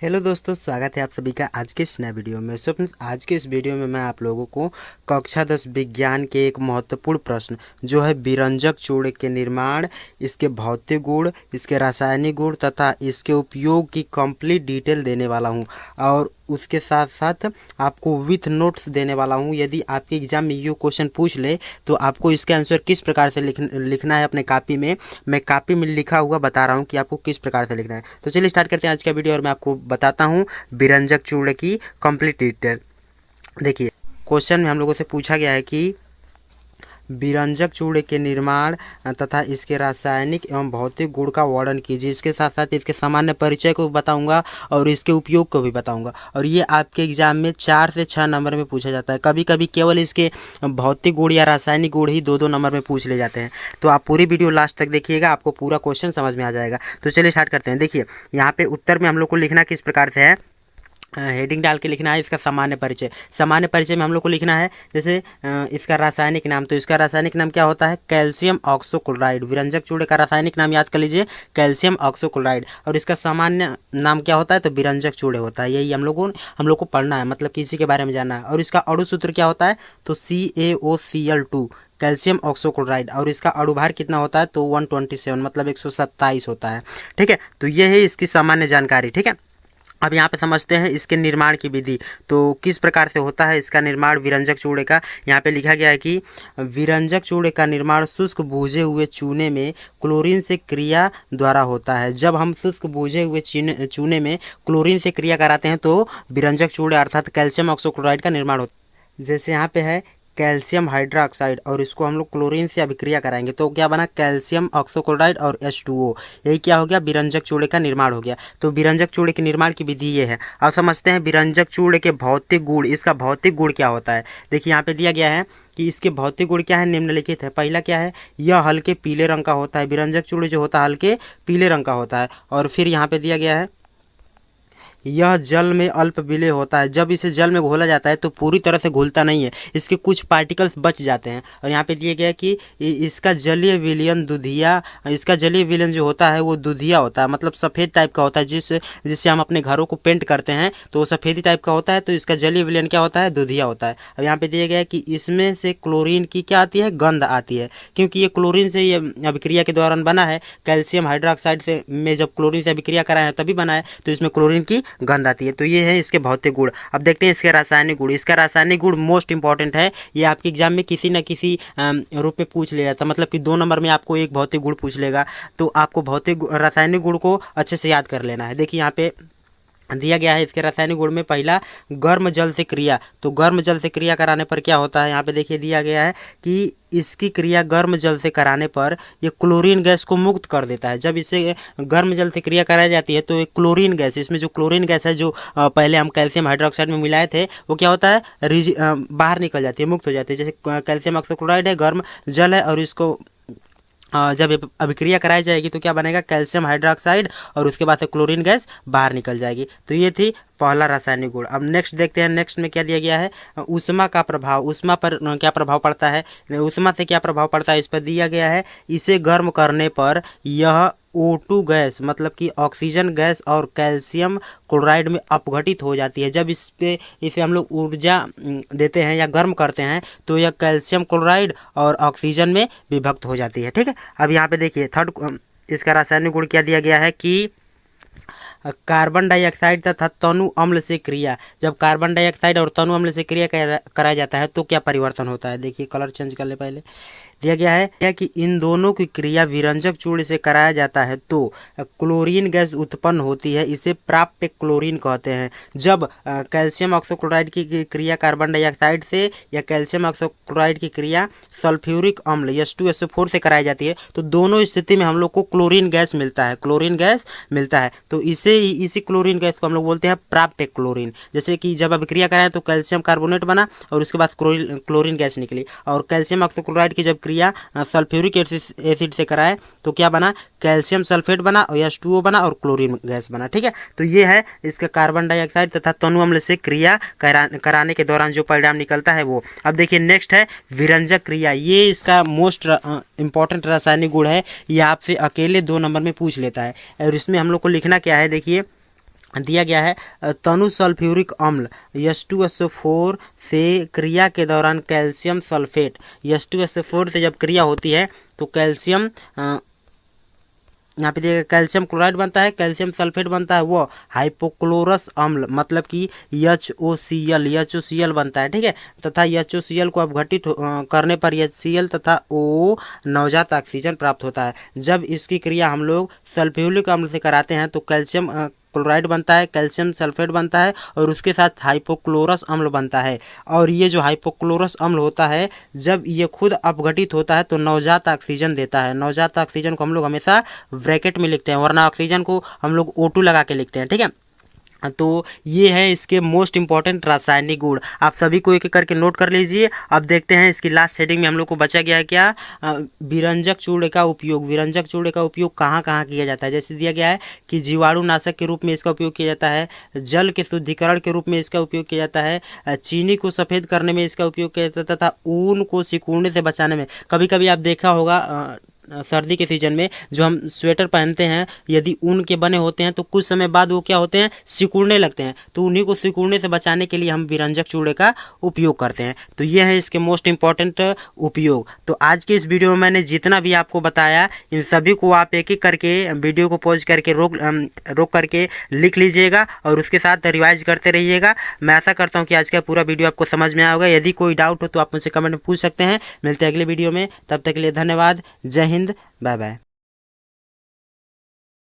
Hello दोस्तों, स्वागत है आप सभी का आज के इस नए वीडियो में। आज के इस वीडियो में मैं आप लोगों को कक्षा 10 विज्ञान के एक महत्वपूर्ण प्रश्न जो है विरंजक चूर्ण के निर्माण, इसके भौतिक गुण, इसके रासायनिक गुण तथा इसके उपयोग की कंप्लीट डिटेल देने वाला हूं और उसके साथ साथ आपको विथ नोट्स देने वाला हूं। यदि आपके एग्जाम में ये क्वेश्चन पूछ ले तो आपको इसका आंसर किस प्रकार से लिखना है अपने कॉपी में। मैं कॉपी में लिखा हुआ बता रहा हूँ कि आपको किस प्रकार से लिखना है। तो चलिए स्टार्ट करते हैं आज का वीडियो और मैं आपको बताता हूँ विरंजक चूर्ण की कंप्लीट डिटेल। देखिए, क्वेश्चन में हम लोगों से पूछा गया है कि विरंजक चूर्ण के निर्माण तथा इसके रासायनिक एवं भौतिक गुण का वर्णन कीजिए। इसके साथ साथ इसके सामान्य परिचय को बताऊंगा और इसके उपयोग को भी बताऊंगा। और ये आपके एग्जाम में 4 से 6 नंबर में पूछा जाता है। कभी कभी केवल इसके भौतिक गुण या रासायनिक गुण ही 2-2 नंबर में पूछ ले जाते हैं। तो आप पूरी वीडियो लास्ट तक देखिएगा, आपको पूरा क्वेश्चन समझ में आ जाएगा। तो चलिए स्टार्ट करते हैं। देखिए, यहाँ पे उत्तर में हम लोग को लिखना किस प्रकार से है, हेडिंग डाल के लिखना है इसका सामान्य परिचय। सामान्य परिचय में हम लोग को लिखना है जैसे इसका रासायनिक नाम। तो इसका रासायनिक नाम क्या होता है, कैल्शियम ऑक्सोक्लोराइड। विरंजक चूर्ण का रासायनिक नाम याद कर लीजिए, कैल्शियम ऑक्सोक्लोराइड। और इसका सामान्य नाम क्या होता है, तो विरंजक चूर्ण होता है। यही हम लोग को पढ़ना है, मतलब किसी के बारे में जानना है। और इसका अणु सूत्र क्या होता है, तो CaOCl2 कैल्शियम ऑक्सोक्लोराइड। और इसका अणुभार कितना होता है, तो 127 मतलब 127 होता है। ठीक है, तो ये है इसकी सामान्य जानकारी। ठीक है, अब यहाँ पे समझते हैं इसके निर्माण की विधि। तो किस प्रकार से होता है इसका निर्माण विरंजक चूर्ण का। यहाँ पे लिखा गया है कि विरंजक चूर्ण का निर्माण शुष्क भूजे हुए चूने में क्लोरीन से क्रिया द्वारा होता है। जब हम शुष्क भूजे हुए चूने में क्लोरीन से क्रिया कराते हैं तो विरंजक चूर्ण अर्थात कैल्शियम ऑक्सोक्लोराइड का निर्माण होता है। जैसे यहाँ पे है कैल्शियम हाइड्रोक्साइड और इसको हम लोग क्लोरीन से अभिक्रिया कराएंगे तो क्या बना, कैल्शियम ऑक्सोक्लोराइड और H2O। यही क्या हो गया, विरंजक चूर्ण का निर्माण हो गया। तो विरंजक चूर्ण के निर्माण की विधि ये है। अब समझते हैं विरंजक चूर्ण के भौतिक गुण। इसका भौतिक गुण क्या होता है, देखिए यहाँ पे दिया गया है कि इसके भौतिक गुण क्या है, निम्नलिखित है। पहला क्या है, यह हल्के पीले रंग का होता है। विरंजक चूर्ण जो होता है हल्के पीले रंग का होता है। और फिर यहाँ पे दिया गया है यह जल में अल्प विलेय होता है। जब इसे जल में घोला जाता है तो पूरी तरह से घुलता नहीं है, इसके कुछ पार्टिकल्स बच जाते हैं। और यहाँ पे दिया गया है कि इसका जलीय विलयन दुधिया, इसका जलीय विलयन जो होता है वो दुधिया होता है, मतलब सफ़ेद टाइप का होता है। जिससे हम अपने घरों को पेंट करते हैं तो वो सफ़ेदी टाइप का होता है। तो इसका जलीय विलयन क्या होता है, दुधिया होता है। अब यहाँ पे दिया गया है कि इसमें से क्लोरीन की क्या आती है, गंध आती है, क्योंकि ये क्लोरीन से ये अभिक्रिया के दौरान बना है। कैल्शियम हाइड्रोक्साइड से में जब क्लोरीन से अभिक्रिया कराया है तभी बना है, तो इसमें क्लोरीन की गंध आती है। तो ये है इसके भौतिक गुण। अब देखते हैं इसके रासायनिक गुण। इसका रासायनिक गुण मोस्ट इंपॉर्टेंट है। ये आपके एग्जाम में किसी न किसी रूप में पूछ लिया था, मतलब कि 2 नंबर में आपको एक भौतिक गुण पूछ लेगा। तो आपको भौतिक रासायनिक गुण को अच्छे से याद कर लेना है। देखिए यहाँ पे दिया गया है इसके रासायनिक गुण में पहला गर्म जल से क्रिया। तो गर्म जल से क्रिया कराने पर क्या होता है, यहाँ पे देखिए दिया गया है कि इसकी क्रिया गर्म जल से कराने पर ये क्लोरीन गैस को मुक्त कर देता है। जब इसे गर्म जल से क्रिया कराई जाती है तो ये क्लोरीन गैस, इसमें जो क्लोरीन गैस है जो पहले हम कैल्शियम हाइड्रोक्साइड में मिलाए थे वो क्या होता है, बाहर निकल जाती है, मुक्त हो जाती है। जैसे कैल्शियम ऑक्सोक्लोराइड है, गर्म जल है और इसको जब अभिक्रिया कराई जाएगी तो क्या बनेगा, कैल्शियम हाइड्रोक्साइड और उसके बाद से क्लोरीन गैस बाहर निकल जाएगी। तो ये थी पहला रासायनिक गुण। अब नेक्स्ट देखते हैं, नेक्स्ट में क्या दिया गया है, ऊष्मा का प्रभाव। ऊष्मा पर क्या प्रभाव पड़ता है, ऊष्मा से क्या प्रभाव पड़ता है इस पर दिया गया है। इसे गर्म करने पर यह O2 गैस मतलब कि ऑक्सीजन गैस और कैल्शियम क्लोराइड में अपघटित हो जाती है। जब इसे हम लोग ऊर्जा देते हैं या गर्म करते हैं तो यह कैल्शियम क्लोराइड और ऑक्सीजन में विभक्त हो जाती है। ठीक है, अब यहाँ पे देखिए थर्ड इसका रासायनिक गुण क्या दिया गया है कि कार्बन डाइऑक्साइड तथा तनु अम्ल से क्रिया। जब कार्बन डाइऑक्साइड और तनु अम्ल से क्रिया कराया जाता है तो क्या परिवर्तन होता है। देखिए कलर चेंज कर ले, पहले दिया गया है कि इन दोनों की क्रिया विरंजक चूर्ण से कराया जाता है तो क्लोरीन गैस उत्पन्न होती है। इसे प्राप्य क्लोरीन कहते हैं। जब कैल्शियम ऑक्सोक्लोराइड की क्रिया कार्बन डाइऑक्साइड से या कैल्शियम ऑक्सोक्लोराइड की क्रिया सल्फ्यूरिक अम्ल H2SO4 से कराई जाती है तो दोनों स्थिति में हम लोग को क्लोरीन गैस मिलता है, क्लोरीन गैस मिलता है। तो इसी क्लोरीन गैस को हम लोग बोलते हैं प्राप्य क्लोरीन। जैसे कि जब अभिक्रिया कराएं तो कैल्शियम कार्बोनेट बना और उसके बाद क्लोरीन गैस निकली। और कैल्शियम ऑक्सोक्लोराइड की जब क्रिया सल्फ्यूरिक एसिड से कराए तो क्या बना, कैल्शियम सल्फेट बना और H2O बना और क्लोरीन गैस बना। ठीक है, तो ये है इसका कार्बन डाइऑक्साइड तथा तनु अम्ल से क्रिया कराने के दौरान जो परिणाम निकलता है वो। अब देखिए नेक्स्ट है विरंजक क्रिया। ये इसका मोस्ट इंपॉर्टेंट रासायनिक गुण है। ये आपसे अकेले 2 नंबर में पूछ लेता है। और इसमें हम लोग को लिखना क्या है, देखिए दिया गया है तनु सल्फ्यूरिक अम्ल H2SO4 से क्रिया के दौरान कैल्शियम सल्फेट, H2SO4 से जब क्रिया होती है तो कैल्शियम यहाँ पे देखिए कैल्शियम क्लोराइड बनता है, कैल्शियम सल्फेट बनता है, वो हाइपोक्लोरस अम्ल मतलब कि HOCl बनता है, ठीक है। तथा HOCl को अपघटित करने पर HCl तथा O नवजात ऑक्सीजन प्राप्त होता है। जब इसकी क्रिया हम लोग सल्फ्यूरिक अम्ल से कराते हैं तो कैल्शियम क्लोराइड बनता है, कैल्शियम सल्फेट बनता है और उसके साथ हाइपोक्लोरस अम्ल बनता है। और ये जो हाइपोक्लोरस अम्ल होता है जब ये खुद अपघटित होता है तो नवजात ऑक्सीजन देता है। नवजात ऑक्सीजन को हम लोग हमेशा ब्रैकेट में लिखते हैं, वरना ऑक्सीजन को हम लोग O2 लगा के लिखते हैं, ठीक है। तो ये है इसके मोस्ट इंपॉर्टेंट रासायनिक गुण, आप सभी को एक एक करके नोट कर लीजिए। अब देखते हैं इसकी लास्ट हेडिंग में हम लोग को बचा गया है क्या, विरंजक चूर्ण का उपयोग। विरंजक चूर्ण का उपयोग कहाँ कहाँ किया जाता है, जैसे दिया गया है कि जीवाणुनाशक के रूप में इसका उपयोग किया जाता है, जल के शुद्धिकरण के रूप में इसका उपयोग किया जाता है, चीनी को सफ़ेद करने में इसका उपयोग किया जाता है, तथा ऊन को सिकुड़ने से बचाने में। कभी कभी आप देखा होगा सर्दी के सीजन में जो हम स्वेटर पहनते हैं यदि ऊन के बने होते हैं तो कुछ समय बाद वो क्या होते हैं, सिकुड़ने लगते हैं, तो उन्हीं को सिकुड़ने से बचाने के लिए हम विरंजक चूड़े का उपयोग करते हैं। तो ये है इसके मोस्ट इम्पॉर्टेंट उपयोग। तो आज की इस वीडियो में मैंने जितना भी आपको बताया इन सभी को आप एक एक करके वीडियो को पॉज करके रोक करके लिख लीजिएगा और उसके साथ रिवाइज करते रहिएगा। मैं आशा करता हूँ कि आज का पूरा वीडियो आपको समझ में आया होगा। यदि कोई डाउट हो तो आप मुझसे कमेंट में पूछ सकते हैं। मिलते हैं अगले वीडियो में, तब तक के लिए धन्यवाद। जय हिंद, बाय बाय।